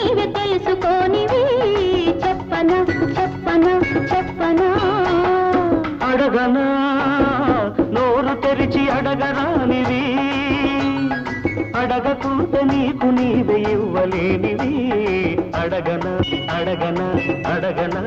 నీవే తెలుసుకోనివి చెప్పనా చెప్పనా చెప్పనా అడగనా నోరు తెరిచి అడగరానివి అడగకుంటే నీకు నీవే ఇవ్వలేనివి అడగనా అడగనా అడగనా